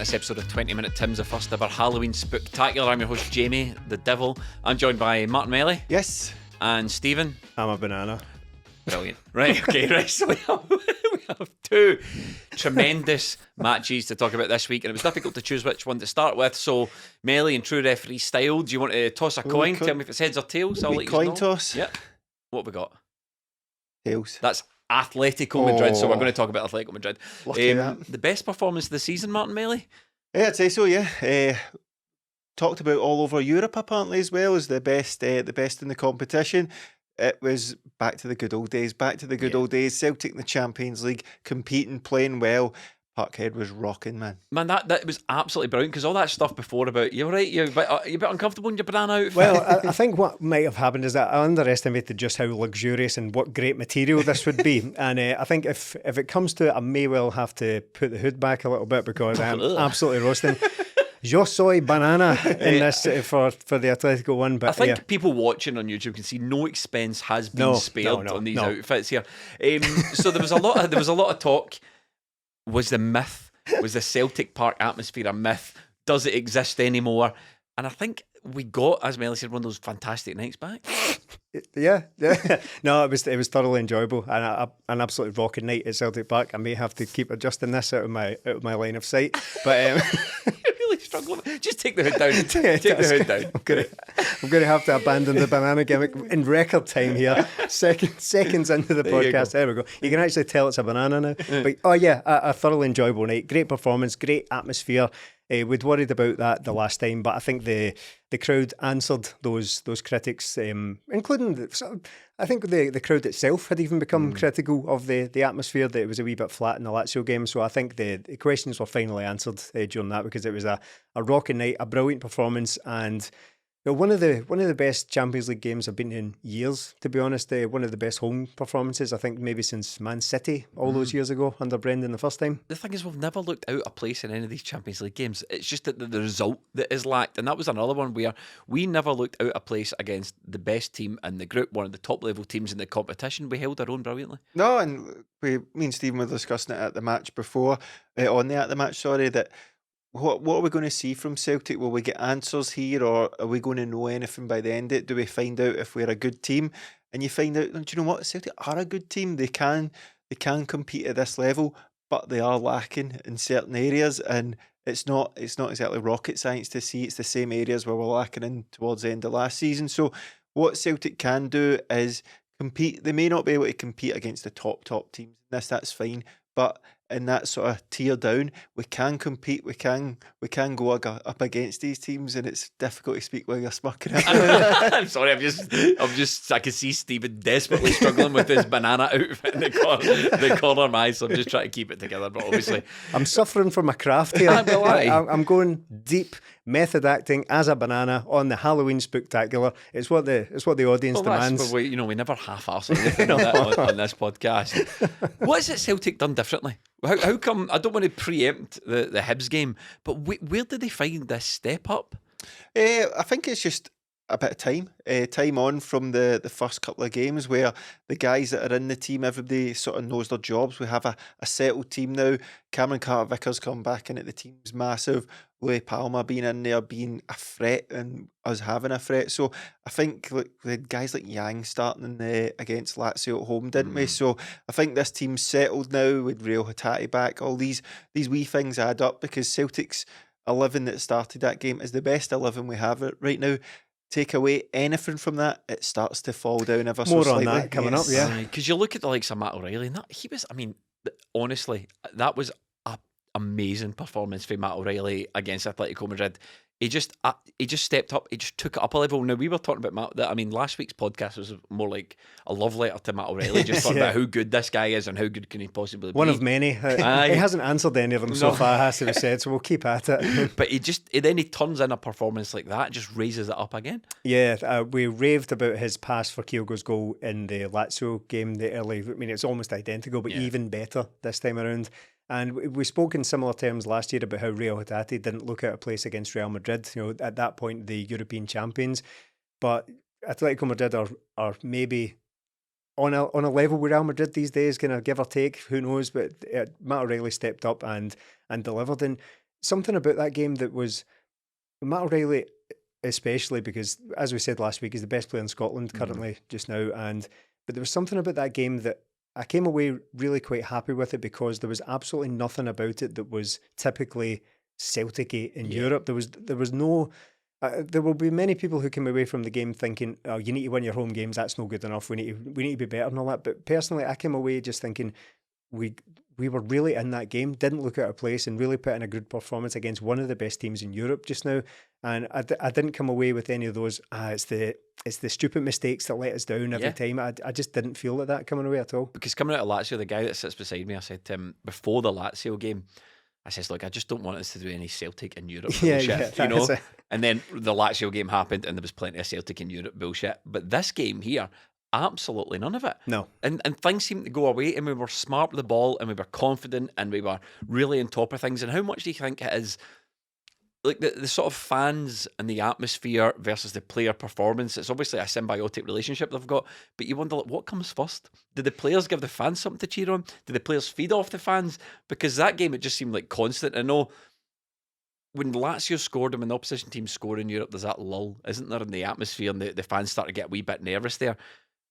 this episode of 20 Minute Tim's, the first ever Halloween Spooktacular. I'm your host, Jamie, the Devil. I'm joined by Martin Melly. Yes. And Stephen. I'm a banana. Brilliant. Right, okay, right. So we have two tremendous matches to talk about this week, and it was difficult to choose which one to start with. So, Melly, in true referee style, do you want to toss a coin? Tell me if it's heads or tails. I'll let you know. Coin toss? Yep. What have we got? Tails. That's Atletico Madrid, so we're going to talk about Atletico Madrid. The best performance of the season, Martin Melly? Yeah, I'd say so, yeah. Talked about all over Europe apparently as well as the best in the competition. It was back to the good old days, old days. Celtic in the Champions League, competing, playing well. Parkhead was rocking, man. Man, that was absolutely brilliant, because all that stuff before about, you're right, you're a bit uncomfortable in your banana outfit. Well, I think what might have happened is that I underestimated just how luxurious and what great material this would be. And I think if it comes to it, I may well have to put the hood back a little bit, because I'm absolutely roasting. Yo soy banana in this for the Atletico one. But I think people watching on YouTube can see no expense has been spared on these outfits here. So there was a lot of talk. Was the Celtic Park atmosphere a myth? Does it exist anymore? And I think we got, as Melly said, one of those fantastic nights back. Yeah. No, it was thoroughly enjoyable, and an absolutely rocking night at Celtic Park. I may have to keep adjusting this out of my line of sight, but really struggling. Just take the hood down. Take the hood down. I'm going to have to abandon the banana gimmick in record time here. Seconds into the podcast. There we go. You can actually tell it's a banana now. But a thoroughly enjoyable night. Great performance, great atmosphere. We'd worried about that the last time, but I think the crowd answered those critics, including I think the crowd itself had even become critical of the atmosphere, that it was a wee bit flat in the Lazio game. So I think the questions were finally answered during that, because it was a rocking night, a brilliant performance, and one of the best Champions League games I've been in years, to be honest. One of the best home performances, I think, maybe since Man City all those years ago under Brendan the first time. The thing is, we've never looked out of place in any of these Champions League games. It's just that the result that is lacked, and that was another one where we never looked out of place against the best team in the group, one of the top level teams in the competition. We held our own brilliantly. No, and me and Stephen were discussing it at the match before, that what are we going to see from Celtic? Will we get answers here, or are we going to know anything by the end of it? Do we find out if we're a good team? And you find out, do you know what? Celtic are a good team. They can compete at this level, but they are lacking in certain areas, and it's not exactly rocket science to see it's the same areas where we're lacking in towards the end of last season. So what Celtic can do is compete. They may not be able to compete against the top teams in this, that's fine, but in that sort of tier down, we can compete. We can go up against these teams, and it's difficult to speak while you're smirking at me. I'm sorry. I can see Stephen desperately struggling with his banana outfit in the corner of my eye. So I'm just trying to keep it together. But obviously, I'm suffering from a craft here. I'm going deep method acting as a banana on the Halloween Spooktacular. It's what the audience demands. We never half-arse anything on this podcast. What has it Celtic done differently? How come? I don't want to preempt the Hibs game, but where did they find this step up? I think it's just a bit of time on from the first couple of games, where the guys that are in the team, everybody sort of knows their jobs. We have a settled team now. Cameron Carter-Vickers come back in at the team's massive. Louis Palma being in there, being a threat, and us having a threat. So I think the guys like Yang starting against Lazio at home, didn't we? So I think this team's settled now with Rio Hatate back. All these wee things add up, because Celtic's 11 that started that game is the best 11 we have right now. Take away anything from that, it starts to fall down ever so slightly. More on that coming up, yeah. Because you look at the likes of Matt O'Reilly, and honestly, that was an amazing performance for Matt O'Reilly against Atletico Madrid. He just stepped up. He just took it up a level. Now, we were talking about Matt. Last week's podcast was more like a love letter to Matt O'Reilly, just talking about how good this guy is and how good can he possibly be. One of many. He hasn't answered any of them so far, has to be said, so we'll keep at it. But he turns in a performance like that, just raises it up again. Yeah, we raved about his pass for Kyogo's goal in the Lazio game, the early. It's almost identical, but even better this time around. And we spoke in similar terms last year about how Rio Hatate didn't look at a place against Real Madrid, at that point the European champions. But Atletico Madrid are maybe on a level with Real Madrid these days, kind of give or take, who knows. But Matt O'Reilly stepped up and delivered. And something about that game that was Matt O'Reilly, especially because, as we said last week, he's the best player in Scotland currently just now. But there was something about that game that I came away really quite happy with it, because there was absolutely nothing about it that was typically Celtic-y in Europe. There was no. There will be many people who come away from the game thinking, "Oh, you need to win your home games. That's no good enough. We need to be better and all that." But personally, I came away just thinking we were really in that game, didn't look out of place, and really put in a good performance against one of the best teams in Europe just now. And I didn't come away with any of those. It's the stupid mistakes that let us down every time. I just didn't feel like that coming away at all. Because coming out of Lazio, the guy that sits beside me, I said to him before the Lazio game, I says, look, I just don't want us to do any Celtic in Europe bullshit, you know? And then the Lazio game happened and there was plenty of Celtic in Europe bullshit. But this game here, absolutely none of it. No. And things seemed to go away, and we were smart with the ball, and we were confident, and we were really on top of things. And how much do you think it is, like the sort of fans and the atmosphere versus the player performance? It's obviously a symbiotic relationship they've got, but you wonder, like, what comes first? Did the players give the fans something to cheer on? Did the players feed off the fans? Because that game, it just seemed like constant. I know when Lazio scored and when the opposition team scored in Europe, there's that lull, isn't there, in the atmosphere, and the fans start to get a wee bit nervous there.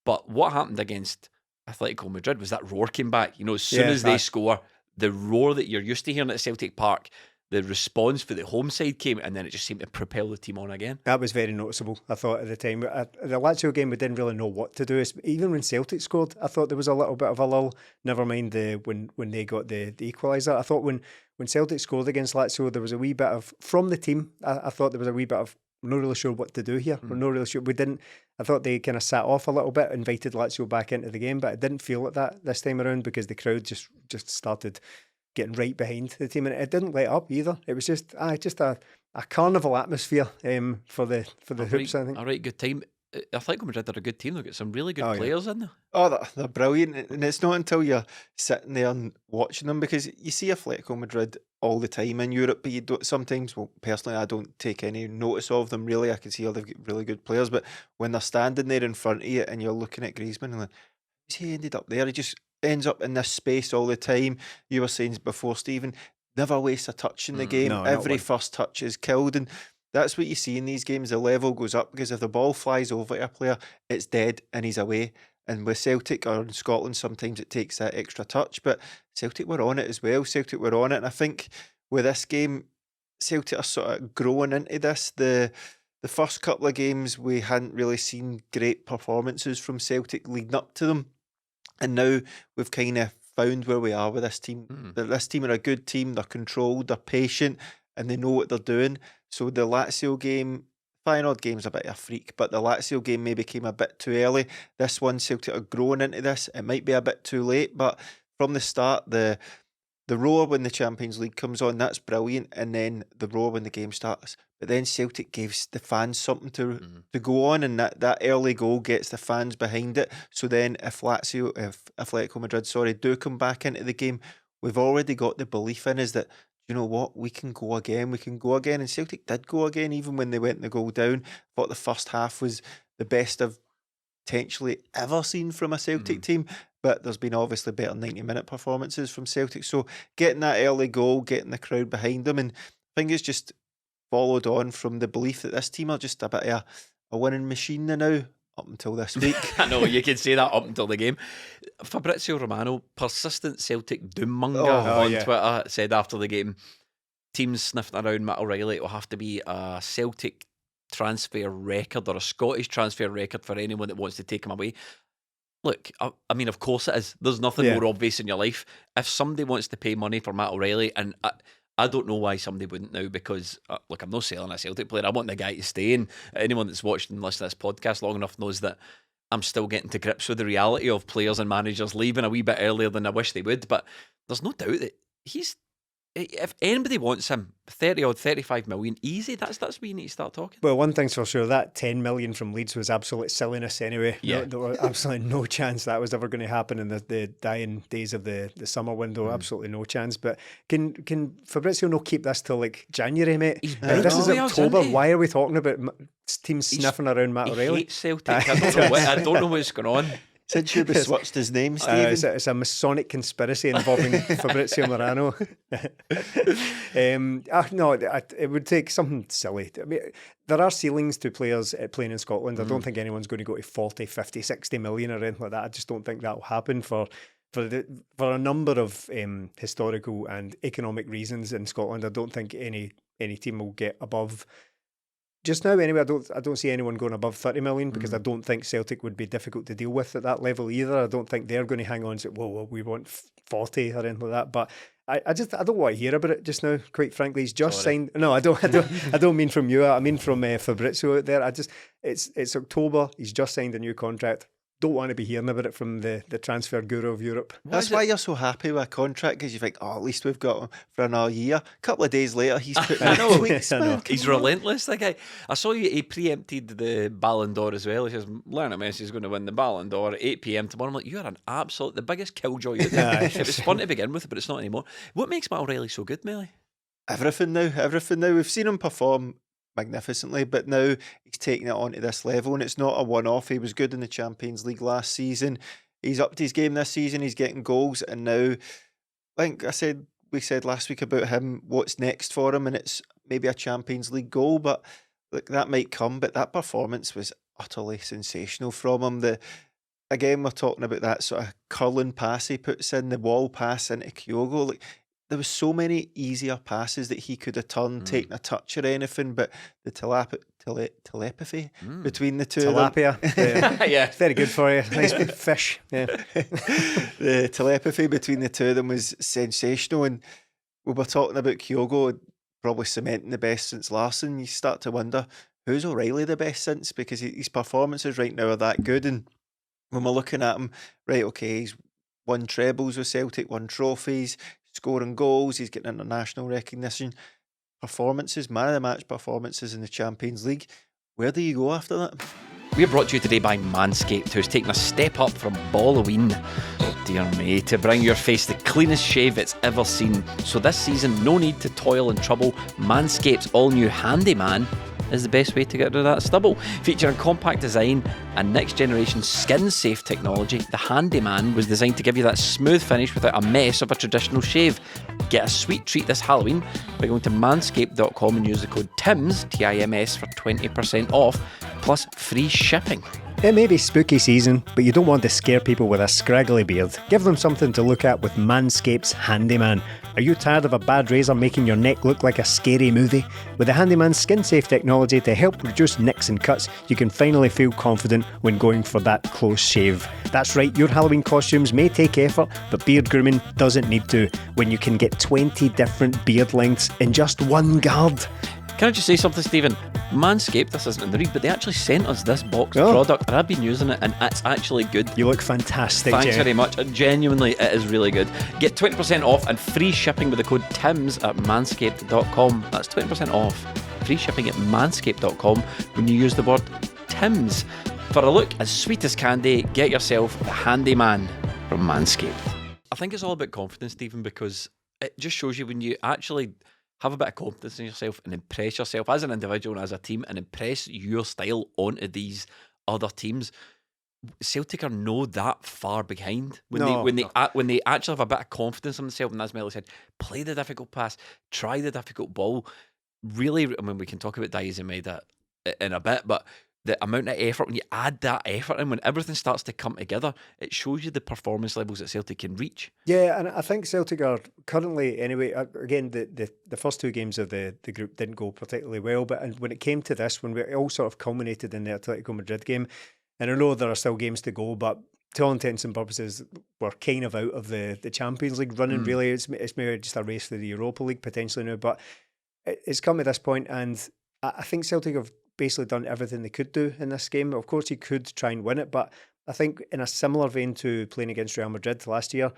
But what happened against Atletico Madrid was that roar came back. You know, as soon as they score, the roar that you're used to hearing at Celtic Park, the response for the home side came, and then it just seemed to propel the team on again. That was very noticeable, I thought, at the time. The Lazio game, we didn't really know what to do. Even when Celtic scored, I thought there was a little bit of a lull. Never mind when they got the equaliser. I thought when Celtic scored against Lazio, there was a wee bit of, from the team, I thought there was a wee bit of, we're not really sure what to do here. We're not really sure. I thought they kind of sat off a little bit, invited Lazio back into the game, but it didn't feel like that this time around, because the crowd just started getting right behind the team, and it didn't let up either. It was just a carnival atmosphere for the hoops. I think a right good time. Atletico Madrid are a good team. They've got some really good players in there. Oh, they're brilliant, and it's not until you're sitting there and watching them, because you see Atletico Madrid all the time in Europe, but you don't sometimes. Well, personally, I don't take any notice of them really. I can see they've got really good players, but when they're standing there in front of you and you're looking at Griezmann and like, how's he ended up there? He just ends up in this space all the time. You were saying before, Stephen, never wastes a touch in the game. No, every first touch is killed, and that's what you see in these games. The level goes up, because if the ball flies over to a player, it's dead and he's away. And with Celtic or in Scotland, sometimes it takes that extra touch, but Celtic were on it as well. Celtic were on it, and I think with this game, Celtic are sort of growing into this. The first couple of games, we hadn't really seen great performances from Celtic leading up to them. And now we've kind of found where we are with this team. This team are a good team. They're controlled, they're patient, and they know what they're doing. So the Lazio game, Feyenoord game's a bit of a freak, but the Lazio game maybe came a bit too early. This one, Celtic are growing into this. It might be a bit too late, but from the start, the roar when the Champions League comes on, that's brilliant, and then the roar when the game starts. But then Celtic gives the fans something to go on, and that early goal gets the fans behind it. So then if Atletico Madrid, do come back into the game, we've already got the belief in us that, you know what, we can go again. And Celtic did go again, even when they went the goal down. I thought the first half was the best I've potentially ever seen from a Celtic team. But there's been obviously better 90-minute performances from Celtic. So getting that early goal, getting the crowd behind them, and I think it's just followed on from the belief that this team are just a bit of a winning machine now, up until this week. I know, you can say that up until the game. Fabrizio Romano, persistent Celtic doommonger on Twitter, said after the game, teams sniffing around Matt O'Reilly, it will have to be a Celtic transfer record or a Scottish transfer record for anyone that wants to take him away. Look, I mean, of course it is. There's nothing more obvious in your life. If somebody wants to pay money for Matt O'Reilly, and I don't know why somebody wouldn't now, because, look, I'm not selling a Celtic player. I want the guy to stay in. Anyone that's watched and listened to this podcast long enough knows that I'm still getting to grips with the reality of players and managers leaving a wee bit earlier than I wish they would. But there's no doubt that if anybody wants him, 30 odd, 35 million, easy, that's where you need to start talking. Well, one thing's for sure, that 10 million from Leeds was absolute silliness anyway. Yeah. There was absolutely no chance that was ever going to happen in the dying days of the summer window. Absolutely no chance. But can Fabrizio not keep this till like January, mate? This is October. Why are we talking about teams sniffing around Matt O'Reilly? He hates Celtic. I don't know what's going on. Since you beswitched his name, Stephen. It's a Masonic conspiracy involving Fabrizio Morano. No, it would take something silly. I mean, there are ceilings to players playing in Scotland. I don't think anyone's going to go to 40, 50, 60 million or anything like that. I just don't think that will happen for a number of historical and economic reasons in Scotland. I don't think any team will get above. Just now, anyway, I don't see anyone going above 30 million because I don't think Celtic would be difficult to deal with at that level either. I don't think they're going to hang on and say, well, we want 40 or anything like that. But I don't want to hear about it just now, quite frankly. He's just signed. No, I don't mean from you. I mean from Fabrizio out there. It's October. He's just signed a new contract. Don't want to be hearing about it from the transfer guru of Europe. That's why you're so happy with a contract, because you think, at least we've got him for another year. A couple of days later, he's put in tweets. I know. He's relentless, that guy. I saw he preempted the Ballon d'Or as well. He says, Lionel Messi's going to win the Ballon d'Or at 8 p.m. tomorrow. I'm like, you're the biggest killjoy. It was fun to begin with, but it's not anymore. What makes Matt O'Reilly so good, Melly? Everything now. We've seen him perform magnificently, but now he's taking it on to this level, and it's not a one-off. He was good in the Champions League last season. He's upped his game this season. He's getting goals, and now, I think we said last week about him, what's next for him, and it's maybe a Champions League goal, but look, that might come. But that performance was utterly sensational from him. Again, we're talking about that sort of curling pass he puts in, the wall pass into Kyogo. Like, there was so many easier passes that he could have turned, taken a touch or anything, but the telepathy between the two Tilapia. of them. Yeah, it's very good for you. Nice big fish. Yeah. The telepathy between the two of them was sensational, and we were talking about Kyogo probably cementing the best since Larsson. You start to wonder, who's O'Reilly the best since? Because his performances right now are that good, and when we're looking at him, right, okay, he's won trebles with Celtic, won trophies, scoring goals, he's getting international recognition, performances, man of the match performances in the Champions League. Where do you go after that? We're brought to you today by Manscaped, who's taken a step up from Halloween, oh dear me, to bring your face the cleanest shave it's ever seen. So this season, no need to toil and trouble. Manscaped's all-new Handyman is the best way to get rid of that stubble. Featuring compact design and next-generation skin-safe technology, the Handyman was designed to give you that smooth finish without a mess of a traditional shave. Get a sweet treat this Halloween by going to manscaped.com and use the code TIMS, T-I-M-S, for 20% off, plus free shipping. It may be spooky season, but you don't want to scare people with a scraggly beard. Give them something to look at with Manscaped's Handyman. Are you tired of a bad razor making your neck look like a scary movie? With the Handyman's skin-safe technology to help reduce nicks and cuts, you can finally feel confident when going for that close shave. That's right, your Halloween costumes may take effort, but beard grooming doesn't need to, when you can get 20 different beard lengths in just one guard. Can I just say something, Stephen? Manscaped, this isn't in the read, but they actually sent us this boxed product, and I've been using it, and it's actually good. You look fantastic, Thanks Jay. very much. Genuinely, it is really good. Get 20% off and free shipping with the code TIMS at manscaped.com. That's 20% off. Free shipping at manscaped.com when you use the word TIMS. For a look as sweet as candy, get yourself the Handyman from Manscaped. I think it's all about confidence, Stephen, because it just shows you when you actually have a bit of confidence in yourself and impress yourself as an individual and as a team and impress your style onto these other teams. Celtic are no that far behind when they actually have a bit of confidence in themselves, and as Melly said, play the difficult pass, try the difficult ball. Really, I mean, we can talk about Diaz and Maida in a bit, but the amount of effort, when you add that effort in, when everything starts to come together, it shows you the performance levels that Celtic can reach. Yeah, and I think Celtic are currently, anyway, again, the first two games of the group didn't go particularly well, but when it came to this, when it all sort of culminated in the Atletico Madrid game, and I know there are still games to go, but to all intents and purposes, we're kind of out of the Champions League running, really. It's maybe just a race for the Europa League potentially now, but it's come to this point, and I think Celtic have basically done everything they could do in this game. Of course, you could try and win it, but I think in a similar vein to playing against Real Madrid last year,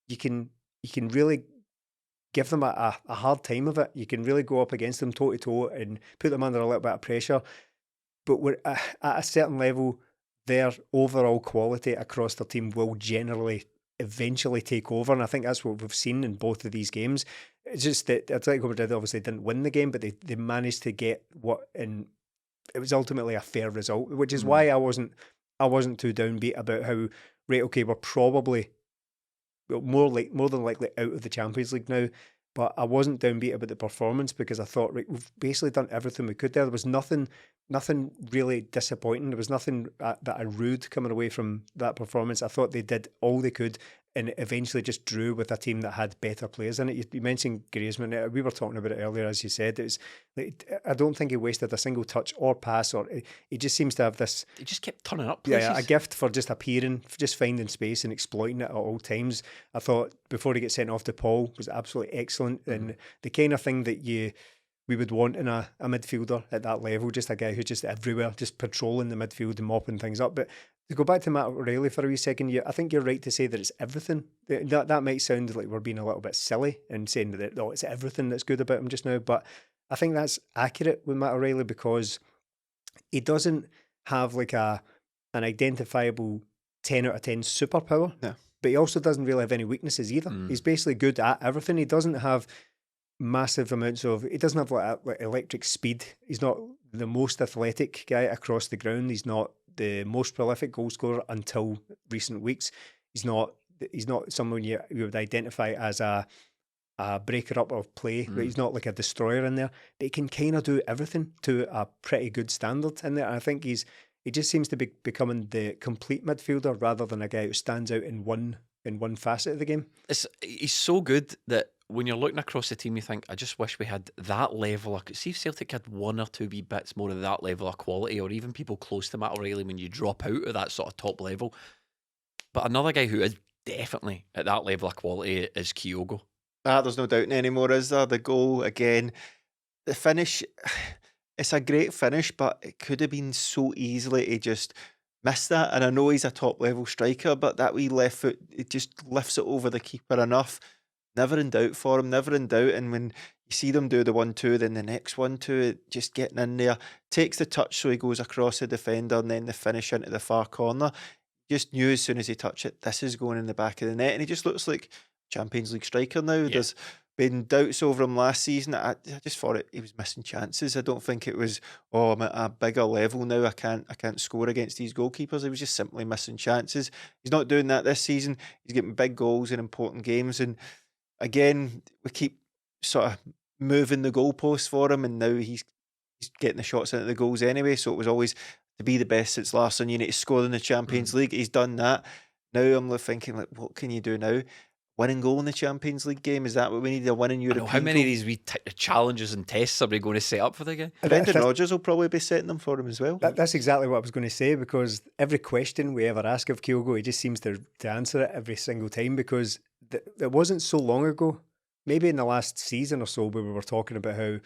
you can really give them a hard time of it. You can really go up against them toe to toe and put them under a little bit of pressure. But we're at a certain level, their overall quality across their team will generally eventually take over, and I think that's what we've seen in both of these games. It's just that Atletico Madrid obviously didn't win the game, but they managed to get it was ultimately a fair result, which is why I wasn't I wasn't too downbeat about how, right, okay, we're probably more than likely out of the Champions League now. But I wasn't downbeat about the performance because I thought, right, we've basically done everything we could there. There was nothing really disappointing. There was nothing that I rued coming away from that performance. I thought they did all they could and eventually just drew with a team that had better players in it. You mentioned Griezmann. We were talking about it earlier, as you said. It was like, I don't think he wasted a single touch or pass, or he just seems to have this. He just kept turning up places. Yeah, a gift for just appearing, for just finding space and exploiting it at all times. I thought before he gets sent off to Paul was absolutely excellent, and the kind of thing that we would want in a midfielder at that level, just a guy who's just everywhere, just patrolling the midfield and mopping things up. But to go back to Matt O'Reilly for a wee second, I think you're right to say that it's everything. That might sound like we're being a little bit silly and saying that it's everything that's good about him just now, but I think that's accurate with Matt O'Reilly because he doesn't have like an identifiable 10 out of 10 superpower, but he also doesn't really have any weaknesses either. He's basically good at everything. He doesn't have massive amounts of, he doesn't have like electric speed. He's not the most athletic guy across the ground. He's not the most prolific goal scorer until recent weeks. He's not someone you would identify as a breaker up of play, but he's not like a destroyer in there. But he can kind of do everything to a pretty good standard in there. And I think he just seems to be becoming the complete midfielder rather than a guy who stands out in one facet of the game. He's so good that when you're looking across the team, you think, I just wish we had that level. See if Celtic had one or two wee bits more of that level of quality, or even people close to Matt O'Reilly when you drop out of that sort of top level. But another guy who is definitely at that level of quality is Kyogo. There's no doubting anymore, is there? The goal again, the finish. It's a great finish, but it could have been so easily to just miss that. And I know he's a top level striker, but that wee left foot, it just lifts it over the keeper enough. Never in doubt for him, never in doubt. And when you see them do the 1-2, then the next 1-2, just getting in there, takes the touch so he goes across the defender and then the finish into the far corner. Just knew as soon as he touched it, this is going in the back of the net. And he just looks like Champions League striker now. Yeah. There's been doubts over him last season. I just thought he was missing chances. I don't think it was, I'm at a bigger level now. I can't score against these goalkeepers. He was just simply missing chances. He's not doing that this season. He's getting big goals in important games. And again, we keep sort of moving the goalposts for him, and now he's getting the shots into the goals anyway. So it was always to be the best since Larsson, you need to score in the Champions League. He's done that. Now I'm thinking, like, what can you do now? Winning goal in the Champions League game? Is that what we need? A winning European How many of these wee challenges and tests are we going to set up for the guy? Brendan Rodgers will probably be setting them for him as well. That's exactly what I was going to say, because every question we ever ask of Kyogo, he just seems to answer it every single time, because it wasn't so long ago, maybe in the last season or so, where we were talking about how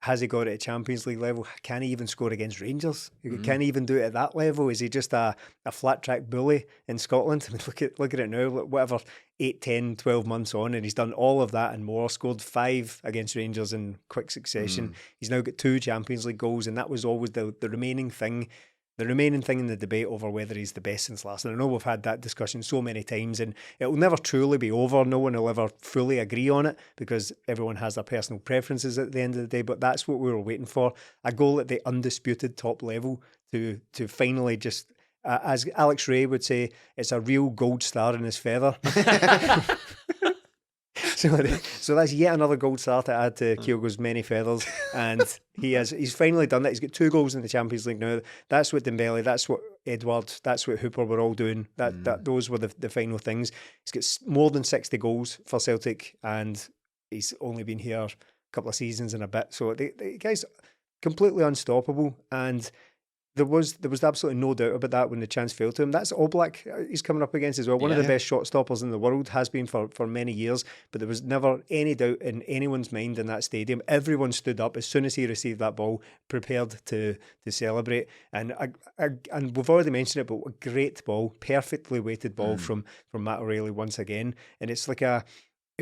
has he got it at Champions League level? Can he even score against Rangers? Can he even do it at that level? Is he just a flat track bully in Scotland? I mean, look at it now, whatever, 8, 10, 12 months on, and he's done all of that and more, scored 5 against Rangers in quick succession. He's now got 2 Champions League goals, and that was always the remaining thing. The remaining thing in the debate over whether he's the best since Larsson. I know we've had that discussion so many times, and it will never truly be over. No one will ever fully agree on it, because everyone has their personal preferences at the end of the day. But that's what we were waiting for. A goal at the undisputed top level to finally just, as Alex Ray would say, it's a real gold star in his feather. So that's yet another gold star to add to Kyogo's many feathers, and he's finally done that. He's got 2 goals in the Champions League now. That's what Dembele, that's what Edward, that's what Hooper were all doing. That those were the final things. He's got more than 60 goals for Celtic, and he's only been here a couple of seasons and a bit. So the guy's completely unstoppable, and there was absolutely no doubt about that when the chance fell to him. That's Oblak he's coming up against as well. One of the best shot stoppers in the world, has been for many years, but there was never any doubt in anyone's mind in that stadium. Everyone stood up as soon as he received that ball, prepared to celebrate. And we've already mentioned it, but a great ball, perfectly weighted ball from Matt O'Reilly once again. And it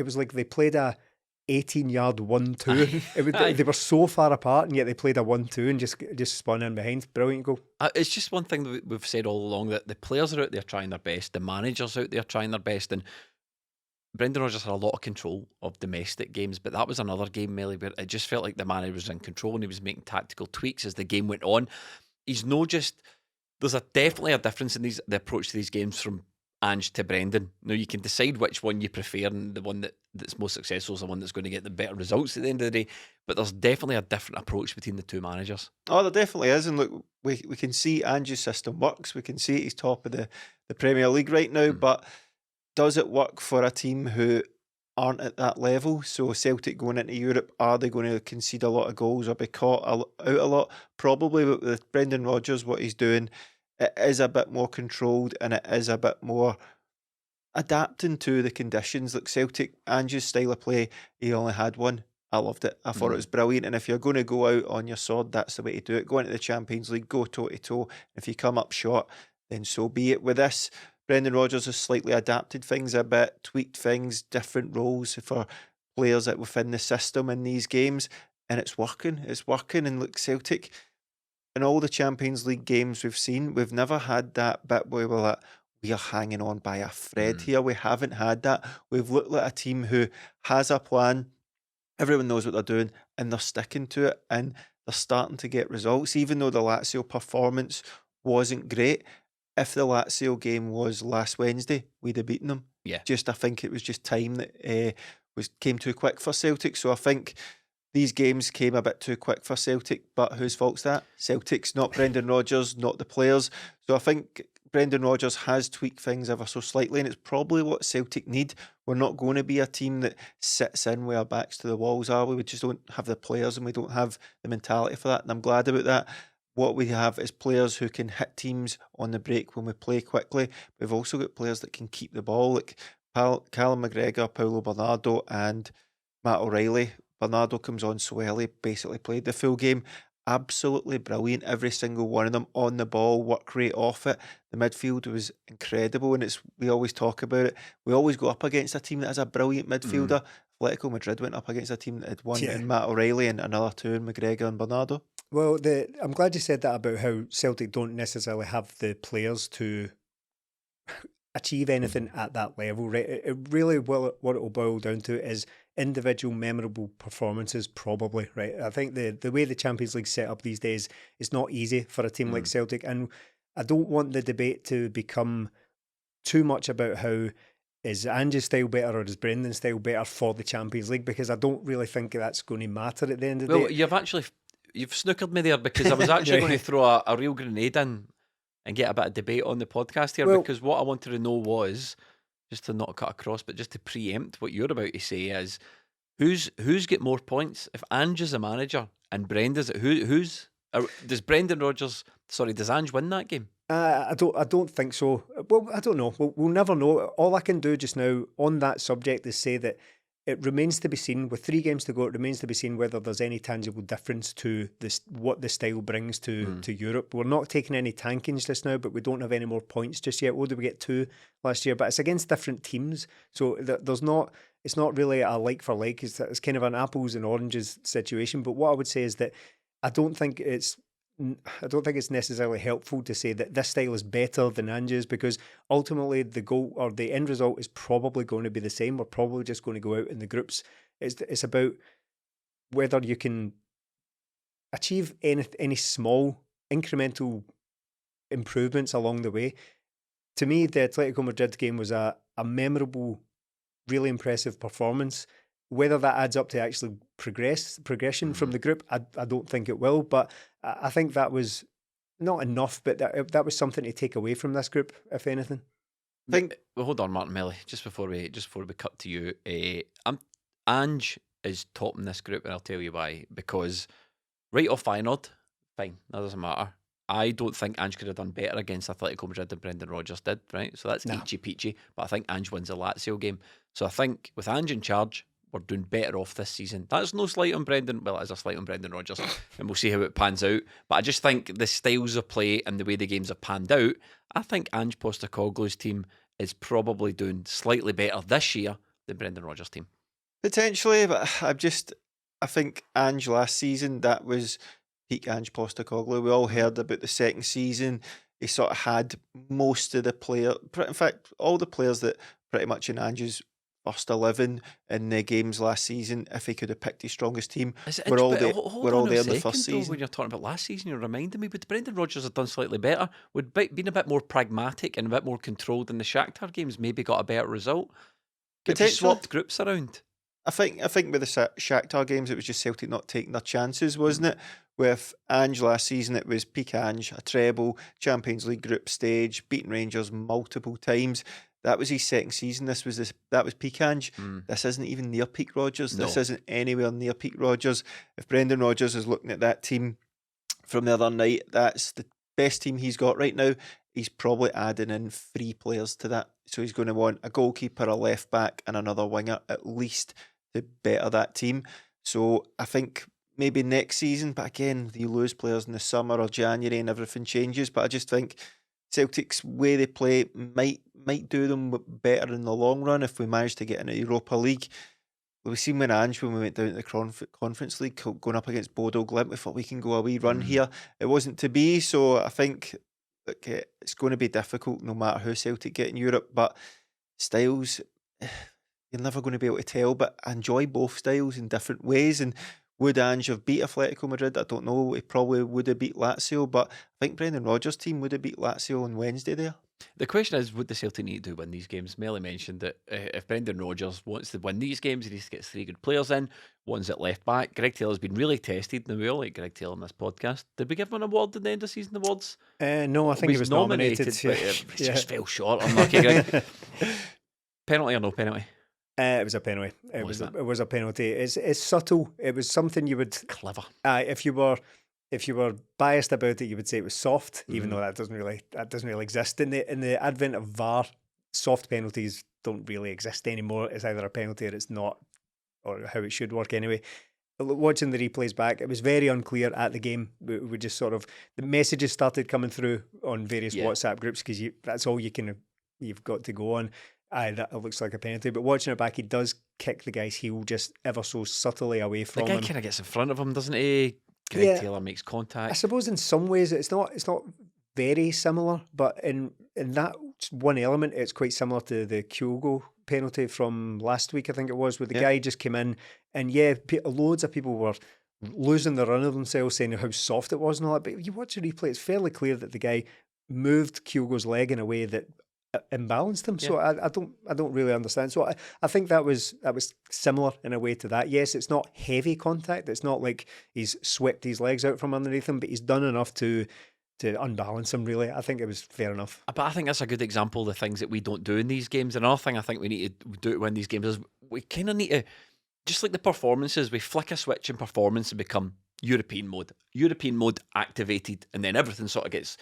was like they played a 18-yard 1-2. They were so far apart, and yet they played a 1-2 and just spun in behind. Brilliant goal. It's just one thing that we've said all along, that the players are out there trying their best, the managers out there trying their best, and Brendan Rodgers had a lot of control of domestic games, but that was another game, Melly, where it just felt like the manager was in control and he was making tactical tweaks as the game went on. He's no just there's definitely a difference in the approach to these games from Ange to Brendan. Now, you can decide which one you prefer, and the one that's most successful is the one that's going to get the better results at the end of the day. But there's definitely a different approach between the two managers. Oh, there definitely is. And look, we can see Ange's system works. We can see he's top of the Premier League right now. But does it work for a team who aren't at that level? So Celtic going into Europe, are they going to concede a lot of goals or be caught out a lot? Probably. But with Brendan Rodgers, what he's doing, it is a bit more controlled and it is a bit more adapting to the conditions. Like Celtic, Ange's style of play, he only had one. I loved it. I thought it was brilliant. And if you're going to go out on your sword, that's the way to do it. Go into the Champions League, go toe-to-toe. If you come up short, then so be it. With this, Brendan Rodgers has slightly adapted things a bit, tweaked things, different roles for players that within the system in these games, and it's working. It's working. And look, Celtic, in all the Champions League games we've seen, we've never had that bit where we're like, we are hanging on by a thread here. We haven't had that. We've looked like a team who has a plan. Everyone knows what they're doing, and they're sticking to it, and they're starting to get results. Even though the Lazio performance wasn't great, if the Lazio game was last Wednesday, we'd have beaten them. Yeah. I think it was just time that came too quick for Celtic. So I think these games came a bit too quick for Celtic, but whose fault's that? Celtic's, not Brendan Rodgers, not the players. So I think Brendan Rodgers has tweaked things ever so slightly, and it's probably what Celtic need. We're not going to be a team that sits in where our backs to the walls are. We just don't have the players and we don't have the mentality for that, and I'm glad about that. What we have is players who can hit teams on the break when we play quickly. We've also got players that can keep the ball, like Callum McGregor, Paulo Bernardo and Matt O'Reilly. Bernardo comes on so early, basically played the full game. Absolutely brilliant, every single one of them on the ball, work rate off it. The midfield was incredible, and we always talk about it. We always go up against a team that has a brilliant midfielder. Atletico Madrid went up against a team that had one in Matt O'Reilly and another two in McGregor and Bernardo. Well, I'm glad you said that about how Celtic don't necessarily have the players to achieve anything at that level, right? It really what it will boil down to is individual memorable performances, probably, right? I think the way the Champions League set up these days is not easy for a team like Celtic, and I don't want the debate to become too much about how is Ange's style better or is Brendan's style better for the Champions League, because I don't really think that's going to matter at the end of the day. Well, you've snookered me there, because I was actually going to throw a real grenade in and get a bit of debate on the podcast here, because what I wanted to know was, just to not cut across, but just to preempt what you're about to say, is who's get more points if Ange is the manager and Brendan's does does Ange win that game? I don't think so. Well, I don't know. We'll never know. All I can do just now on that subject is say that it remains to be seen. With 3 games to go, it remains to be seen whether there's any tangible difference to this, what the style brings to Europe. We're not taking any tankings just now, but we don't have any more points just yet. What did we get 2 last year? But it's against different teams, so it's not really a like for like. It's kind of an apples and oranges situation. But what I would say is that I don't think it's necessarily helpful to say that this style is better than Ange's, because ultimately the goal or the end result is probably going to be the same. We're probably just going to go out in the groups. It's about whether you can achieve any small incremental improvements along the way. To me, the Atletico Madrid game was a memorable, really impressive performance. Whether that adds up to actually progression from the group, I don't think it will. But I think that was not enough, but that was something to take away from this group, if anything. Well, hold on, Martin Melly. Just before we cut to you, Ange is top in this group, and I'll tell you why. Because right off Feyenoord, fine, that doesn't matter. I don't think Ange could have done better against Atletico Madrid than Brendan Rodgers did, right? So that's peachy peachy. But I think Ange wins the Lazio game. So I think with Ange in charge, we're doing better off this season. That's no slight on Brendan. Well, it is a slight on Brendan Rodgers, and we'll see how it pans out. But I just think the styles of play and the way the games have panned out, I think Ange Postecoglou's team is probably doing slightly better this year than Brendan Rodgers' team. Potentially, but I think Ange last season, that was peak Ange Postecoglou. We all heard about the second season. He sort of had most of the players, in fact, all the players that pretty much in Ange's first 11 in the games last season if he could have picked his strongest team. We're all there in the first though, season. when you're talking about last season, you're reminding me, would Brendan Rodgers have done slightly better? Would been a bit more pragmatic and a bit more controlled in the Shakhtar games, maybe got a better result? If you swapped groups around. I think with the Shakhtar games, it was just Celtic not taking their chances, wasn't it? With Ange last season, it was peak Ange, a treble, Champions League group stage, beating Rangers multiple times. That was his second season. That was peak Ange. This isn't even near peak Rodgers. This isn't anywhere near peak Rodgers. If Brendan Rodgers is looking at that team from the other night, that's the best team he's got right now. He's probably adding in 3 players to that. So he's going to want a goalkeeper, a left back, and another winger at least to better that team. So I think maybe next season, but again, you lose players in the summer or January and everything changes. But I just think Celtic's way they play might do them better in the long run if we manage to get in the Europa League. We've seen when Ange, when we went down to the Conference League, going up against Bodo Glimt, we thought we can go a wee run here. It wasn't to be, so I think it's going to be difficult no matter who Celtic get in Europe. But styles, you're never going to be able to tell, but I enjoy both styles in different ways. And would Ange have beat Atletico Madrid? I don't know. He probably would have beat Lazio, but I think Brendan Rodgers' team would have beat Lazio on Wednesday there. The question is, what does Celtic need to do to win these games? Melly mentioned that if Brendan Rodgers wants to win these games, he needs to get 3 good players in. One's at left back. Greg Taylor's been really tested. Now, we all like Greg Taylor on this podcast. Did we give him an award at the end of season awards? No, I think he was nominated. But he just fell short. Unlucky, Greg. Penalty or no penalty? It was a penalty. It was a penalty. It's subtle. It was something you would clever. If you were biased about it, you would say it was soft, even though that doesn't really exist in the advent of VAR. Soft penalties don't really exist anymore. It's either a penalty or it's not, or how it should work anyway. Watching the replays back, it was very unclear at the game. We just sort of, the messages started coming through on various WhatsApp groups because that's all you've got to go on. That looks like a penalty, but watching it back, he does kick the guy's heel just ever so subtly away from him. The guy kind of gets in front of him, doesn't he? Greg Taylor makes contact. I suppose in some ways it's not very similar, but in that one element, it's quite similar to the Kyogo penalty from last week, I think it was, where the guy just came in and loads of people were losing the run of themselves saying how soft it was and all that, but you watch the replay, it's fairly clear that the guy moved Kyogo's leg in a way that imbalanced him. So I don't really understand. So I think that was similar in a way to that. Yes, it's not heavy contact. It's not like he's swept his legs out from underneath him, but he's done enough to unbalance him, really. I think it was fair enough. But I think that's a good example of the things that we don't do in these games. Another thing I think we need to do to win these games is we kind of need to, just like the performances, we flick a switch in performance and become European mode activated, and then everything sort of gets,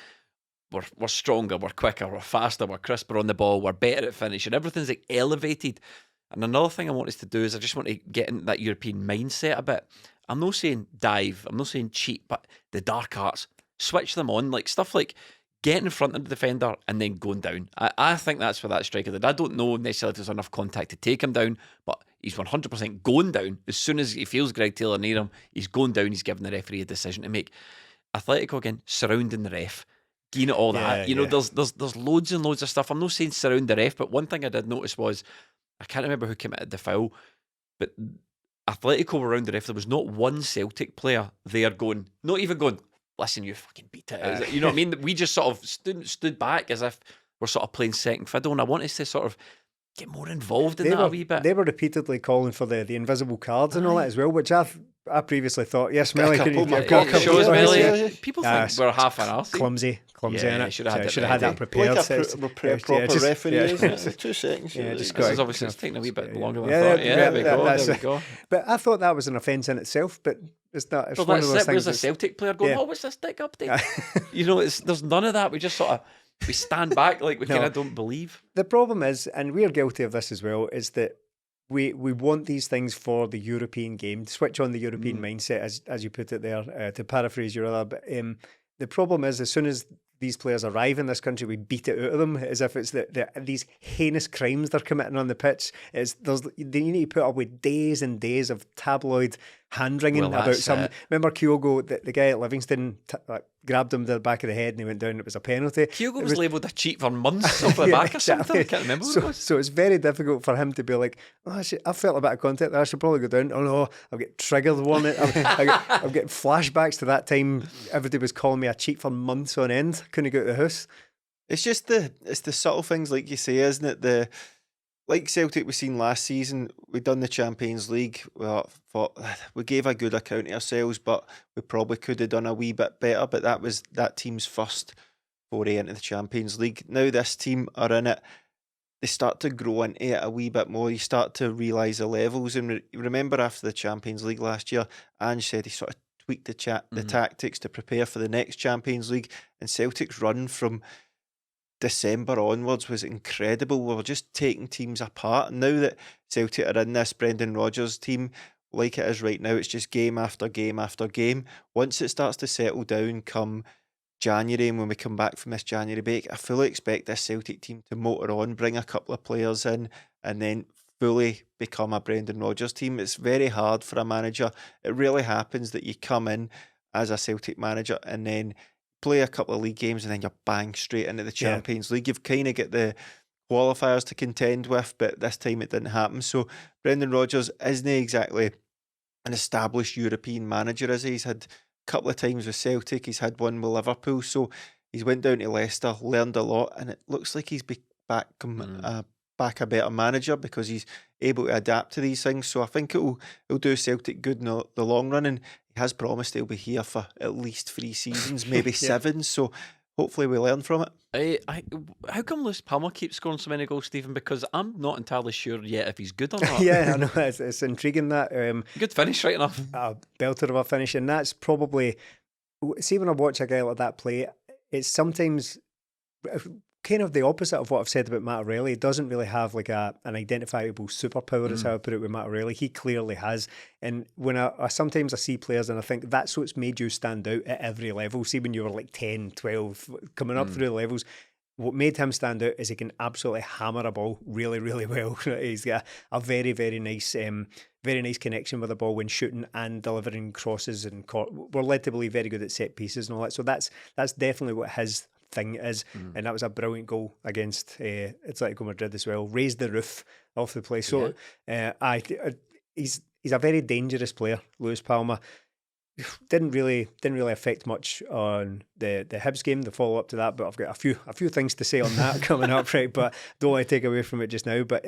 we're stronger, we're quicker, we're faster, we're crisper on the ball, we're better at finishing. Everything's like elevated. And another thing I want us to do is I just want to get into that European mindset a bit. I'm not saying dive, I'm not saying cheat, but the dark arts, switch them on, like stuff like getting in front of the defender and then going down. I think that's what that striker did. I don't know necessarily if there's enough contact to take him down, but he's 100% going down. As soon as he feels Greg Taylor near him, he's going down, he's giving the referee a decision to make. Atletico again, surrounding the ref. It all that, there's loads and loads of stuff. I'm not saying surround the ref, but one thing I did notice was, I can't remember who committed the foul, but Atletico were around the ref. There was not one Celtic player there going, not even going, listen, you fucking beat it. You know what I mean? We just sort of stood back as if we're sort of playing second fiddle, and I want us to sort of get more involved in that a wee bit. They were repeatedly calling for the invisible cards and all that as well, which I previously thought, yes, Melly, could you get a couple shows, Melly? People think we're half an arse. Clumsy in it. Should have had that prepared. Like a proper referee, isn't it? 2 seconds. Yeah, this is obviously it's taking a wee bit longer than I thought. There we go. But I thought that was an offence in itself, but it's not. It's one of those things. There's a Celtic player going, what's this dick update? There's none of that. We just sort of, we stand back like we kind of don't believe. The problem is, and we're guilty of this as well, is that we want these things for the European game, switch on the European mindset, as you put it there, to paraphrase your other. But the problem is, as soon as these players arrive in this country, we beat it out of them as if it's these heinous crimes they're committing on the pitch. They need to put up with days and days of tabloid hand wringing Well, about that's some. it. Remember Kyogo, the guy at Livingston, grabbed him to the back of the head and he went down. And it was a penalty. Kyogo was labelled a cheat for months off the Yeah, back or something. I can't remember what it was. So it's very difficult for him to be like, oh, I felt a bit of contact there. I should probably go down. Oh no, I'll get triggered one. I'll get flashbacks to that time. Everybody was calling me a cheat for months on end. Couldn't get out of the house. It's just the subtle things, like you say, isn't it? Like Celtic we seen last season, we done the Champions League. Well, thought we gave a good account of ourselves, but we probably could have done a wee bit better. But that was that team's first foray into the Champions League. Now this team are in it. They start to grow into it a wee bit more. You start to realise the levels. And remember after the Champions League last year, Ange said he sort of tweaked the tactics to prepare for the next Champions League. And Celtic's run from December onwards was incredible. We were just taking teams apart. And now that Celtic are in this Brendan Rodgers team, like it is right now, it's just game after game after game. Once it starts to settle down come January, and when we come back from this January break, I fully expect this Celtic team to motor on, bring a couple of players in, and then fully become a Brendan Rodgers team. It's very hard for a manager. It really happens that you come in as a Celtic manager and then play a couple of league games and then you're bang straight into the Champions League. You've kind of got the qualifiers to contend with, but this time it didn't happen. So Brendan Rodgers isn't exactly an established European manager, is he? He's had a couple of times with Celtic, he's had one with Liverpool, so he's went down to Leicester, learned a lot, and it looks like he's back a better manager because he's able to adapt to these things. So I think it'll do Celtic good in the long run, and he has promised he'll be here for at least 3 seasons, maybe 7. So hopefully we learn from it. How come Lewis Palmer keeps scoring so many goals, Stephen? Because I'm not entirely sure yet if he's good or not. Yeah, I know, it's intriguing that. Good finish, right enough. A belter of a finish, and that's probably, see, when I watch a guy like that play, it's sometimes kind of the opposite of what I've said about Matt O'Reilly. He doesn't really have like an identifiable superpower, is how I put it with Matt O'Reilly. He clearly has. And when I sometimes I see players and I think that's what's made you stand out at every level. See, when you were like 10, 12, coming up through the levels, what made him stand out is he can absolutely hammer a ball really, really well. He's got a very, very nice connection with the ball when shooting and delivering crosses, and we're led to believe very good at set pieces and all that. So that's definitely what his thing is, and that was a brilliant goal against Atletico Madrid as well. Raised the roof off the place. So he's a very dangerous player, Lewis Palmer. Didn't really affect much on the Hibs game, the follow up to that. But I've got a few things to say on that coming up, right? But don't want to take away from it just now. But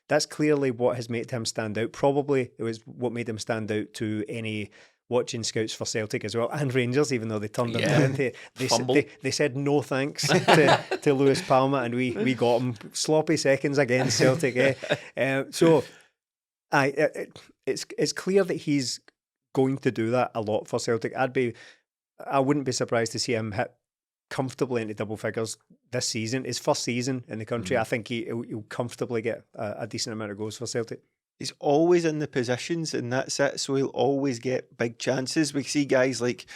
that's clearly what has made him stand out. Probably it was what made him stand out to any watching scouts for Celtic as well, and Rangers, even though they turned him down. They said no thanks to Lewis Palmer, and we got him sloppy seconds against Celtic. So it's clear that he's going to do that a lot for Celtic. I wouldn't be surprised to see him hit comfortably into double figures this season. His first season in the country, I think he'll comfortably get a decent amount of goals for Celtic. He's always in the positions, and that's it. So he'll always get big chances. We see guys like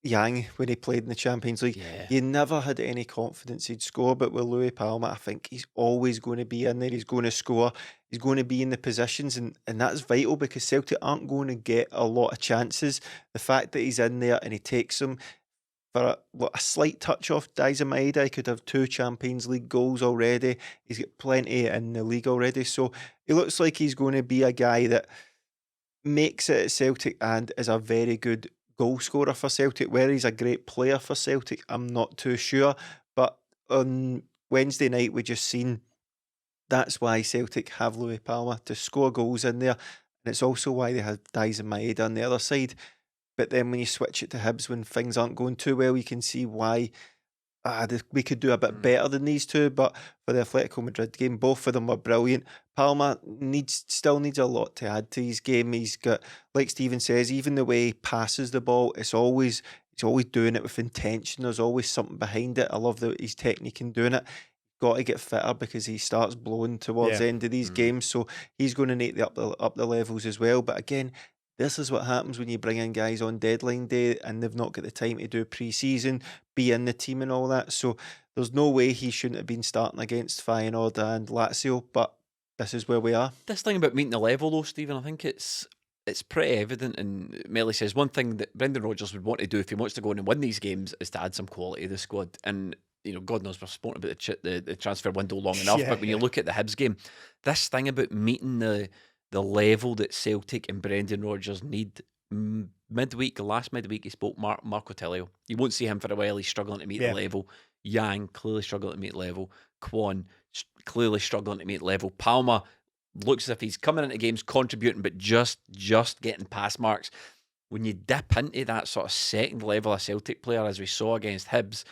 Yang when he played in the Champions League. Yeah. He never had any confidence he'd score, but with Louis Palma, I think he's always going to be in there. He's going to score. He's going to be in the positions, and that's vital because Celtic aren't going to get a lot of chances. The fact that he's in there and he takes them for a slight touch off Daizen Maeda, he could have 2 Champions League goals already. He's got plenty in the league already. So he looks like he's going to be a guy that makes it at Celtic and is a very good goal scorer for Celtic. Where he's a great player for Celtic, I'm not too sure. But on Wednesday night, we just seen that's why Celtic have Louis Palma to score goals in there. And it's also why they have Daizen Maeda on the other side. But then when you switch it to Hibs when things aren't going too well, you can see why we could do a bit better than these two. But for the Atletico Madrid game, both of them were brilliant. Palma still needs a lot to add to his game. He's got, like Stephen says, even the way he passes the ball, he's always doing it with intention. There's always something behind it. I love his technique in doing it. Got to get fitter because he starts blowing towards the end of these games. So he's going to need up the levels as well. But again, this is what happens when you bring in guys on deadline day and they've not got the time to do pre-season, be in the team and all that. So there's no way he shouldn't have been starting against Feyenoord and Lazio, but this is where we are. This thing about meeting the level though, Stephen, I think it's it's pretty evident. And Melly says one thing that Brendan Rodgers would want to do if he wants to go in and win these games is to add some quality to the squad. And God knows we've spoken about the transfer window long enough. But when you look at the Hibs game, this thing about meeting the level that Celtic and Brendan Rodgers need. Last midweek, he spoke Marco Tellio. You won't see him for a while. He's struggling to meet the level. Yang clearly struggling to meet level. Kwon clearly struggling to meet level. Palma looks as if he's coming into games contributing, but just getting pass marks. When you dip into that sort of second level of Celtic player, as we saw against Hibs,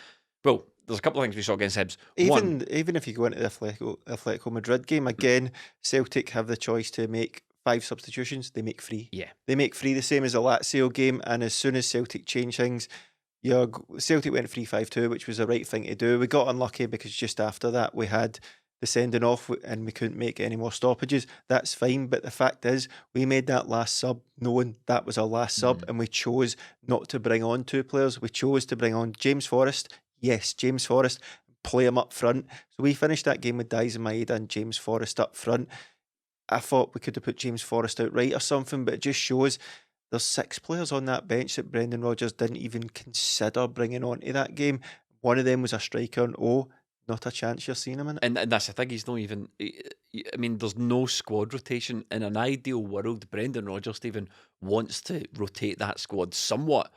well, there's a couple of things we saw against Hibs. Even if you go into the Atletico Madrid game, again, Celtic have the choice to make 5 substitutions. They make 3. Yeah. They make 3, the same as the Lazio game, and as soon as Celtic change things, Celtic went 3-5-2, which was the right thing to do. We got unlucky because just after that we had the sending off and we couldn't make any more stoppages. That's fine, but the fact is we made that last sub knowing that was our last sub, and we chose not to bring on 2 players. We chose to bring on James Forrest. Yes, James Forrest, play him up front. So we finished that game with Daizen Maeda and James Forrest up front. I thought we could have put James Forrest out right or something, but it just shows there's 6 players on that bench that Brendan Rodgers didn't even consider bringing onto that game. One of them was a striker, and not a chance you're seeing him in it. And that's the thing, he's not even... I mean, there's no squad rotation. In an ideal world, Brendan Rodgers, Stephen, wants to rotate that squad somewhat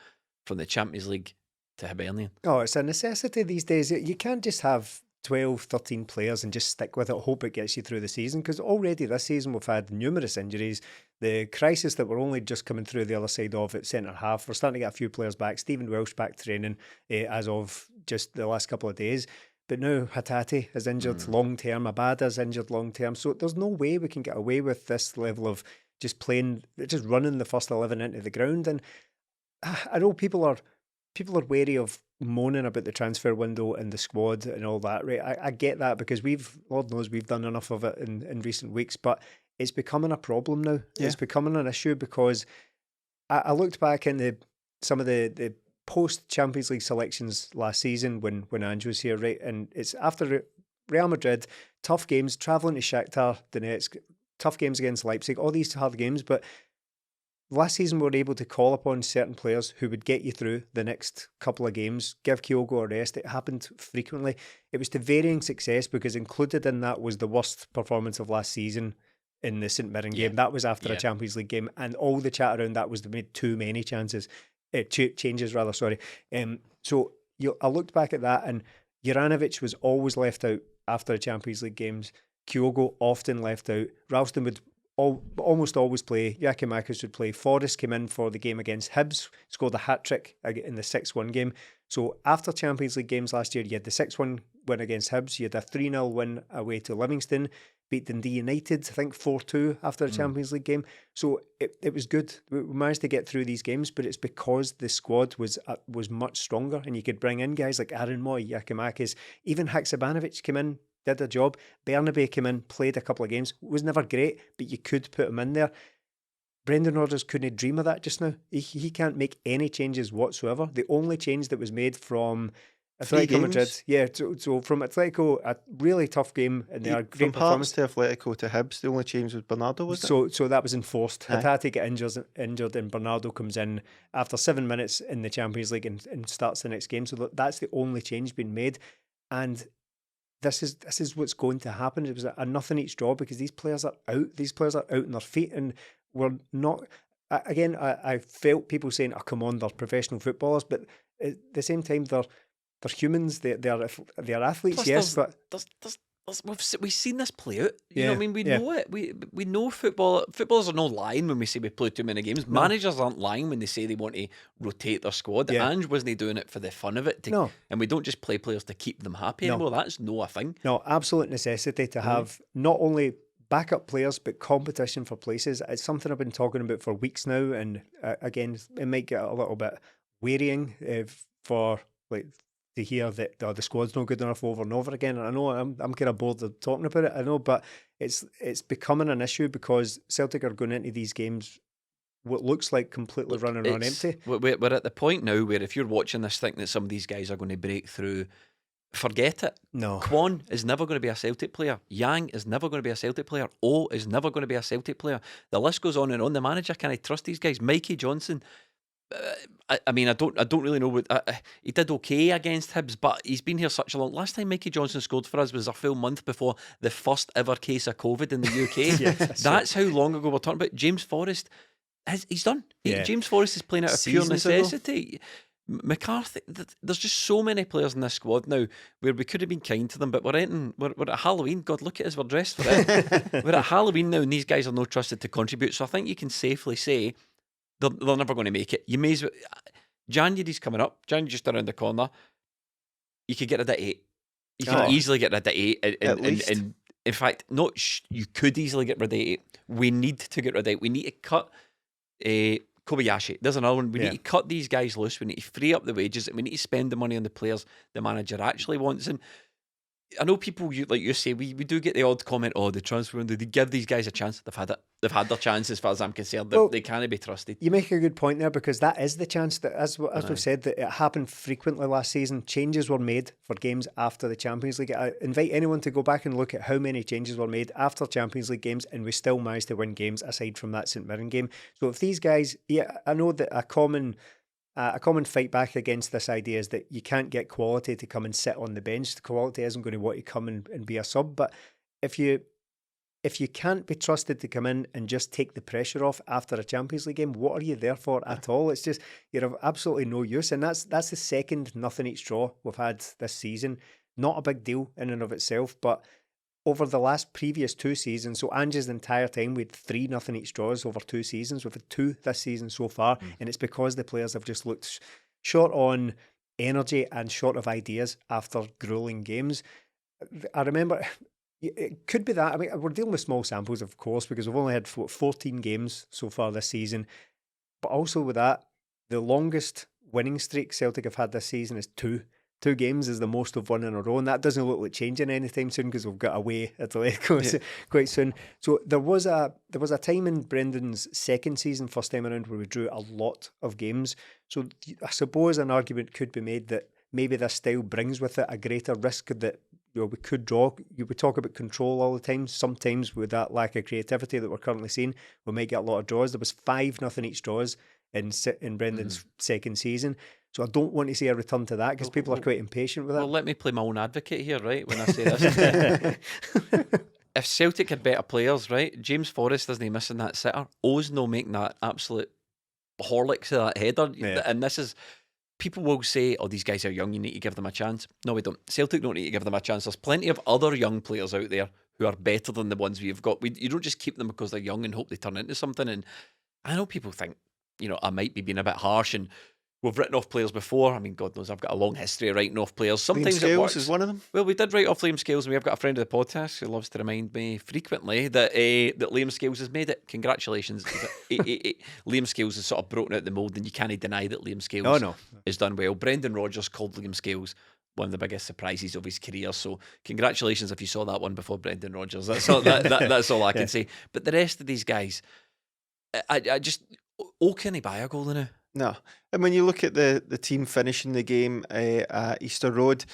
from the Champions League to Hibernian. Oh, it's a necessity these days. You can't just have 12, 13 players and just stick with it, hope it gets you through the season, because already this season we've had numerous injuries. The crisis that we're only just coming through the other side of at centre-half, we're starting to get a few players back. Stephen Welsh back training as of just the last couple of days. But now Hatate is injured long-term, Abada's injured long-term. So there's no way we can get away with this level of just running the first 11 into the ground. And I know people are wary of moaning about the transfer window and the squad and all that, right? I get that, because Lord knows we've done enough of it in recent weeks, but it's becoming a problem now. Yeah. It's becoming an issue, because I looked back in some of the post-Champions League selections last season when ANGE was here, right? And it's after Real Madrid, tough games, travelling to Shakhtar Donetsk, tough games against Leipzig, all these hard games, but last season we were able to call upon certain players who would get you through the next couple of games, give Kyogo a rest. It happened frequently. It was to varying success, because included in that was the worst performance of last season in the St Mirren game. That was after a Champions League game, and all the chat around that was they made too many changes. Changes rather, sorry. So I looked back at that, and Juranovic was always left out after the Champions League games. Kyogo often left out. Ralston would almost always play. Giakoumakis would play. Forrest came in for the game against Hibs, scored a hat-trick in the 6-1 game. So after Champions League games last year, you had the 6-1 win against Hibs, you had a 3-0 win away to Livingston, beat Dundee United, I think 4-2 after the Champions League game. So it was good. We managed to get through these games, but it's because the squad was much stronger, and you could bring in guys like Aaron Moy, Giakoumakis, even Haksabanovic came in, did a job. Bernabe came in, played a couple of games, was never great, but you could put him in there. Brendan Rodgers couldn't dream of that just now. He can't make any changes whatsoever. The only change that was made from Atletico Madrid, so from Atletico, a really tough game, and they are great performance. From Hearts to Atletico to Hibs, the only change was Bernardo, was it? So that was enforced. Hatate get injured, and Bernardo comes in after 7 minutes in the Champions League and starts the next game. So that's the only change being made, and this is what's going to happen. It was a nothing each draw, because these players are out. These players are out on their feet, and we're not. Again, I felt people saying, "Oh, come on, they're professional footballers," but at the same time, they're humans. They're athletes. Plus, yes, but we've seen this play out. You know what I mean? We know it. We know footballers are not lying when we say we play too many games. No. Managers aren't lying when they say they want to rotate their squad. Ange wasn't doing it for the fun of it. And we don't just play players to keep them happy anymore. That's no a thing. No, absolute necessity to have not only backup players but competition for places. It's something I've been talking about for weeks now, and again, it might get a little bit wearying for to hear that the squad's not good enough over and over again. And I know I'm kind of bored of talking about it. I know, but it's becoming an issue, because Celtic are going into these games what looks like completely running on empty. We're at the point now where if you're watching this, thinking that some of these guys are going to break through forget it. No. Kwon is never going to be a Celtic player. Yang is never going to be a Celtic player. O is never going to be a Celtic player. The list goes on and on. The manager can't trust these guys. Mikey Johnson. I mean, I don't really know what he did. Okay against Hibs, but he's been here such a long. Last time Mikey Johnson scored for us was a full month before the first ever case of COVID in the UK. That's how long ago we're talking about. James Forrest, he's done. James Forrest is playing out of pure necessity. McCarthy, there's just so many players in this squad now where we could have been kind to them, but we're at Halloween. God, look at us, we're dressed for it. We're at Halloween now, and these guys are not trusted to contribute. So I think you can safely say they're never going to make it. You may as well. January's coming up. January just around the corner. You could get rid of 8. You can easily get rid of 8. At least. In fact, you could easily get rid of 8. We need to get rid of 8. We need to cut Kobayashi. There's another one. We need to cut these guys loose. We need to free up the wages, and we need to spend the money on the players the manager actually wants. And I know people, like you say, we do get the odd comment, the transfer window, they give these guys a chance. They've had it. They've had their chance as far as I'm concerned. They can't be trusted. You make a good point there, because that is the chance that, as we've said, that it happened frequently last season. Changes were made for games after the Champions League. I invite anyone to go back and look at how many changes were made after Champions League games, and we still managed to win games aside from that St Mirren game. So if these guys, I know that a common fight back against this idea is that you can't get quality to come and sit on the bench. The quality isn't going to want to come and be a sub. But if you can't be trusted to come in and just take the pressure off after a Champions League game, what are you there for at all? It's just, you're of absolutely no use. And that's the second nothing each draw we've had this season. Not a big deal in and of itself, but over the previous 2 seasons, so Ange's entire time, we had 3 nothing each draws over 2 seasons. We've had 2 this season so far, and it's because the players have just looked short on energy and short of ideas after grueling games. I remember, it could be that. I mean, we're dealing with small samples, of course, because we've only had 14 games so far this season. But also with that, the longest winning streak Celtic have had this season is 2. 2 games is the most we've won in a row, and that doesn't look like changing anytime soon, because we've got away at Atletico quite soon. So there was a time in Brendan's second season, first time around, where we drew a lot of games. So I suppose an argument could be made that maybe this style brings with it a greater risk that we could draw. We talk about control all the time. Sometimes with that lack of creativity that we're currently seeing, we might get a lot of draws. There was 5 nothing each draws in Brendan's second season. So I don't want to see a return to that, because people are quite impatient with that. Well, let me play my own advocate here, right, when I say this. If Celtic had better players, right, James Forrest isn't missing that sitter. O's no making that absolute Horlicks of that header. And this is, people will say, these guys are young, you need to give them a chance. No, we don't. Celtic don't need to give them a chance. There's plenty of other young players out there who are better than the ones we've got. You don't just keep them because they're young and hope they turn into something. And I know people think, I might be being a bit harsh, and we've written off players before. I mean, God knows I've got a long history of writing off players. Sometimes Liam it works. Scales is one of them. Well, we did write off Liam Scales, and we have got a friend of the podcast who loves to remind me frequently that Liam Scales has made it. Congratulations. Liam Scales has sort of broken out the mould, and you can't deny that Liam Scales has done well. Brendan Rodgers called Liam Scales one of the biggest surprises of his career. So congratulations if you saw that one before Brendan Rodgers. That's all, that's all I can say. But the rest of these guys, I just... can he buy a goal now? No. And when you look at the team finishing the game at Easter Road,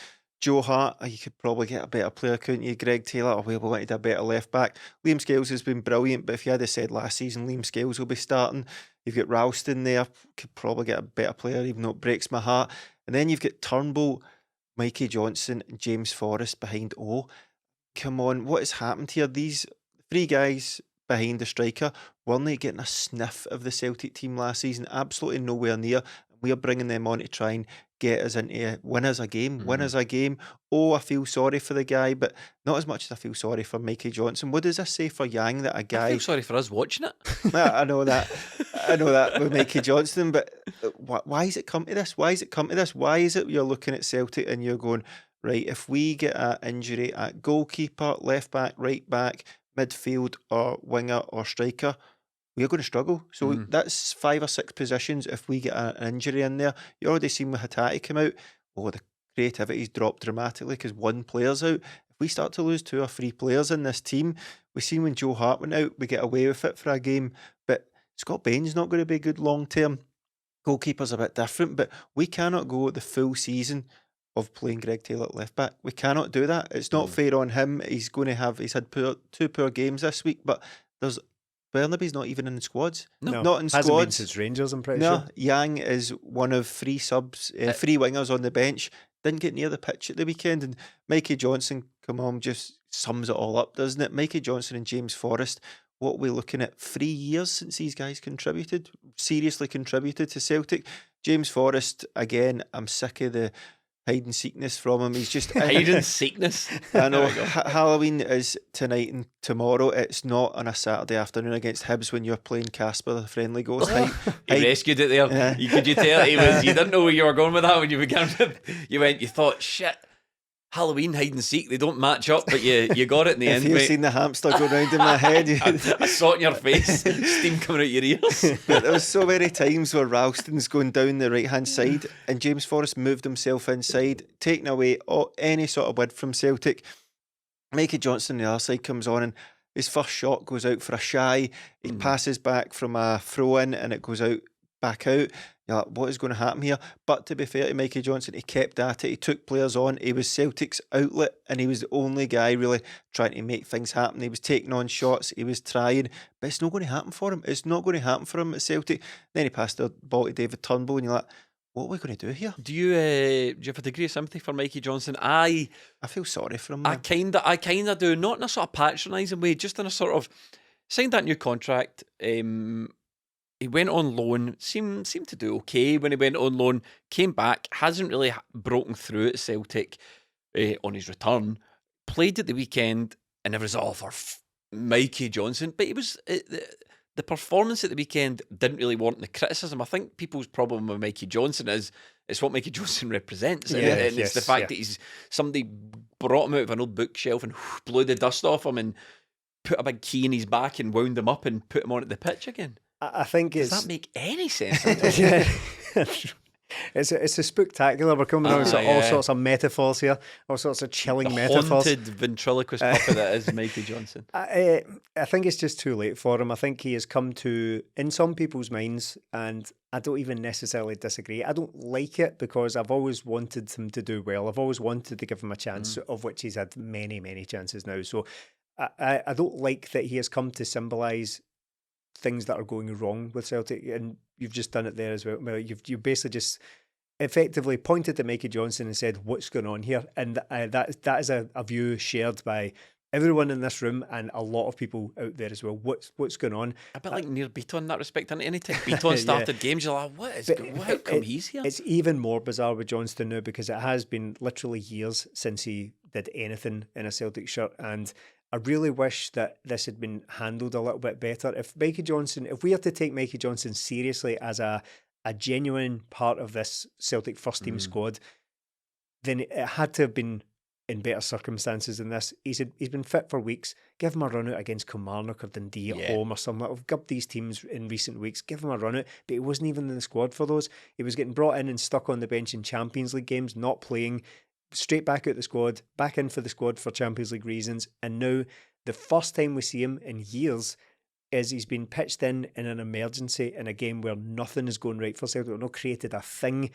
Joe Hart, you could probably get a better player, couldn't you? Greg Taylor, we wanted a better left back. Liam Scales has been brilliant, but if you had said last season Liam Scales will be starting, you've got Ralston there, could probably get a better player, even though it breaks my heart. And then you've got Turnbull, Mikey Johnson, and James Forrest behind O. Come on, what has happened here? These 3 guys behind the striker weren't getting a sniff of the Celtic team last season, absolutely nowhere near. We're bringing them on to try and get us into win us a game. I feel sorry for the guy, but not as much as I feel sorry for Mikey Johnson. What does this say for Yang that a guy... I feel sorry for us watching it. I know that with Mikey Johnson, but why has it come to this? Why is it you're looking at Celtic and you're going, right, if we get an injury at goalkeeper, left back, right back, midfield or winger or striker, we're going to struggle. So that's 5 or 6 positions. If we get an injury in there, you already seen with Hattati come out, the creativity's dropped dramatically because 1 player's out. If we start to lose 2 or 3 players in this team, we've seen when Joe Hart went out, we get away with it for a game, but Scott Bain's not going to be good long term. Goalkeeper's a bit different, but we cannot go the full season of playing Greg Taylor at left back. We cannot do that. It's not fair on him. He's had two poor games this week, but Burnaby's not even in the squads. No, not in hasn't squads. been since Rangers, I'm pretty No, sure. Yang is one of three subs, three wingers on the bench. Didn't get near the pitch at the weekend, and Mikey Johnson, come on, just sums it all up, doesn't it? Mikey Johnson and James Forrest. What are we looking at? 3 years since these guys seriously contributed to Celtic. James Forrest, again, I'm sick of the hide and seekness from him. He's just hide and seekness. I know. Halloween is tonight and tomorrow. It's not on a Saturday afternoon against Hibs when you're playing Casper the Friendly Ghost. He rescued it there. Yeah. Could you tell you didn't know where you were going with that when you began? You thought, shit, Halloween hide and seek, they don't match up, but you got it in the If end. you've mate. seen the hamster go round in my head, I saw it in your face, steam coming out your ears. But there was so many times where Ralston's going down the right hand side and James Forrest moved himself inside, taking away any sort of width from Celtic. Mikey Johnson on the other side comes on and his first shot goes out for a shy. He passes back from a throw in and it goes back out. You're like, what is going to happen here? But to be fair to Mikey Johnson, he kept at it. He took players on. He was Celtic's outlet and he was the only guy really trying to make things happen. He was taking on shots. He was trying, but it's not going to happen for him. It's not going to happen for him at Celtic. Then he passed the ball to David Turnbull and you're like, what are we going to do here? Do you have a degree of sympathy for Mikey Johnson? I feel sorry for him. I kind of do, not in a sort of patronising way, just in a sort of signed that new contract. He went on loan, seemed to do okay when he went on loan, came back, hasn't really broken through at Celtic on his return, played at the weekend, and it was all for Mikey Johnson. But he was the performance at the weekend didn't really warrant the criticism. I think people's problem with Mikey Johnson is it's what Mikey Johnson represents, and it's the fact that he's somebody brought him out of an old bookshelf and blew the dust off him and put a big key in his back and wound him up and put him on at the pitch again. I think Does that make any sense? Yeah. It's a spectacular. We're coming on all sorts of metaphors here, all sorts of chilling metaphors. Haunted ventriloquist puppet that is Mikey Johnson. I think it's just too late for him. I think he has come to, in some people's minds, and I don't even necessarily disagree. I don't like it because I've always wanted him to do well. I've always wanted to give him a chance, of which he's had many, many chances now. So I don't like that he has come to symbolise things that are going wrong with Celtic, and you've just done it there as well. You basically just effectively pointed to Mikey Johnson and said, "What's going on here?" And that is a view shared by everyone in this room and a lot of people out there as well. What's going on? A bit like near Beaton in that respect. And any time Beaton started games, you're like, how come he's here? It's even more bizarre with Johnston now because it has been literally years since he did anything in a Celtic shirt, and I really wish that this had been handled a little bit better. If we are to take Mikey Johnson seriously as a genuine part of this Celtic first team squad, then it had to have been in better circumstances than this. He's been fit for weeks. Give him a run out against Kilmarnock or Dundee at home or something. We've got these teams in recent weeks. Give him a run out, but he wasn't even in the squad for those. He was getting brought in and stuck on the bench in Champions League games, not playing. Straight back out the squad, back in for the squad for Champions League reasons, and now the first time we see him in years is he's been pitched in an emergency in a game where nothing is going right for Celtic. We've not created a thing.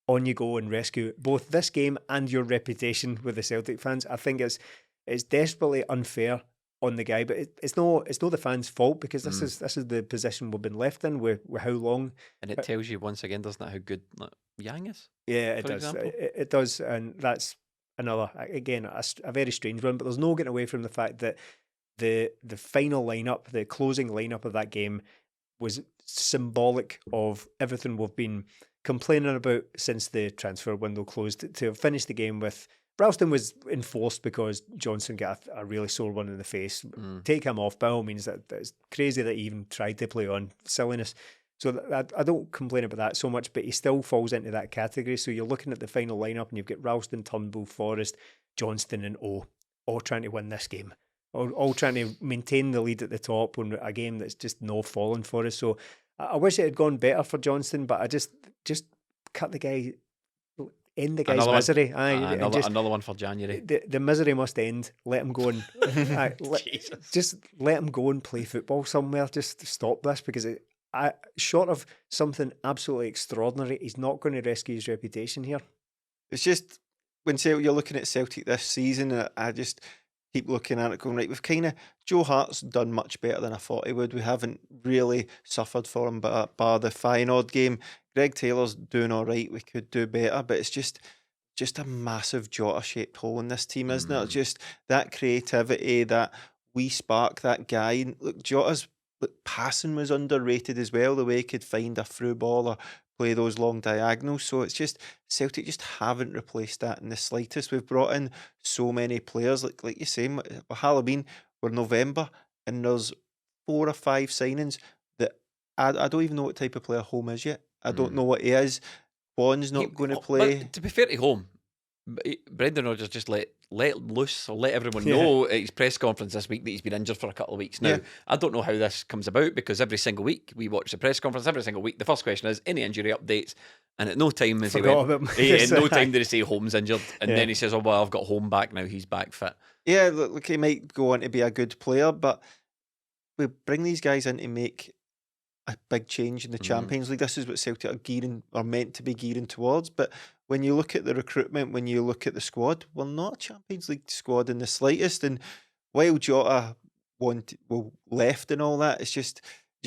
On you go and rescue both this game and your reputation with the Celtic fans. I think it's desperately unfair on the guy, but it's no the fans' fault because this is the position we've been left in with how long. And it tells you once again, doesn't it, how good Yang is? Yeah, it does. It does, and that's another, again, a very strange one. But there's no getting away from the fact that the final lineup, the closing lineup of that game, was symbolic of everything we've been complaining about since the transfer window closed. To finish the game with Ralston was enforced because Johnson got a really sore one in the face. Take him off, by all means. That's crazy that he even tried to play on. Silliness. So I don't complain about that so much, but he still falls into that category. So you're looking at the final lineup and you've got Ralston, Turnbull, Forrest, Johnston and all trying to win this game. All trying to maintain the lead at the top on a game that's just no falling for us. So I wish it had gone better for Johnston, but I just cut the guy, end the guy's misery. Another one for January. The misery must end. Let him go and just let him go and play football somewhere. Just stop this because short of something absolutely extraordinary, he's not going to rescue his reputation here. It's just when you're looking at Celtic this season, I just keep looking at it going, right, we've kind of, Joe Hart's done much better than I thought he would. We haven't really suffered for him, but bar the Feyenoord game. Greg Taylor's doing all right. We could do better, but it's just a massive Jota-shaped hole in this team, isn't it? Just that creativity, that wee spark, that guy. And look, Jota's passing was underrated as well, the way he could find a through ball or play those long diagonals. So it's just, Celtic just haven't replaced that in the slightest. We've brought in so many players, like you say, Halloween, we're November, and there's 4 or 5 signings that I don't even know what type of player Home is yet. I don't know what he is. Juan's not going to play. But to be fair to Home, Brendan Rodgers just let loose or let everyone know at his press conference this week that he's been injured for a couple of weeks. Now, I don't know how this comes about, because every single week we watch the press conference, every single week the first question is any injury updates, and at no time is at no time did he say Holmes injured, and then he says, oh well, I've got Home back now, he's back fit. Yeah, look, he might go on to be a good player, but we bring these guys in to make a big change in the Champions League. This is what Celtic are meant to be gearing towards. But when you look at the recruitment, when you look at the squad, we're not a Champions League squad in the slightest. And while Jota left and all that, it's just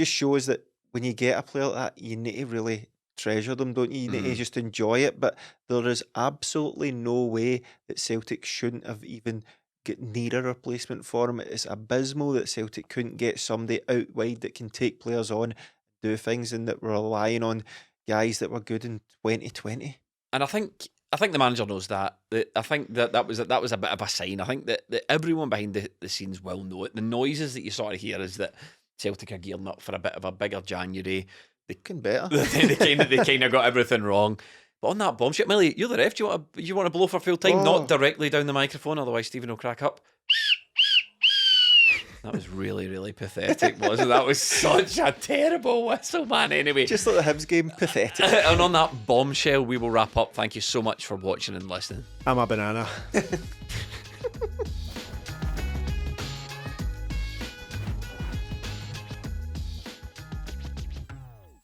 shows that when you get a player like that, you need to really treasure them, don't you? You need to just enjoy it. But there is absolutely no way that Celtic shouldn't have even get near a replacement for him. It's abysmal that Celtic couldn't get somebody out wide that can take players on, do things, and that we're relying on guys that were good in 2020. And I think the manager knows that. I think that was a bit of a sign. I think that everyone behind the scenes will know it. The noises that you sort of hear is that Celtic are gearing up for a bit of a bigger January. They can better. they kind of got everything wrong. But on that bombshell, Millie, you're the ref. Do you want to blow for full time? Not directly down the microphone, otherwise Stephen will crack up. That was really, really pathetic, wasn't it? That was such a terrible whistle, man. Anyway, just like the Hibs game, pathetic. And on that bombshell, we will wrap up. Thank you so much for watching and listening. I'm a banana.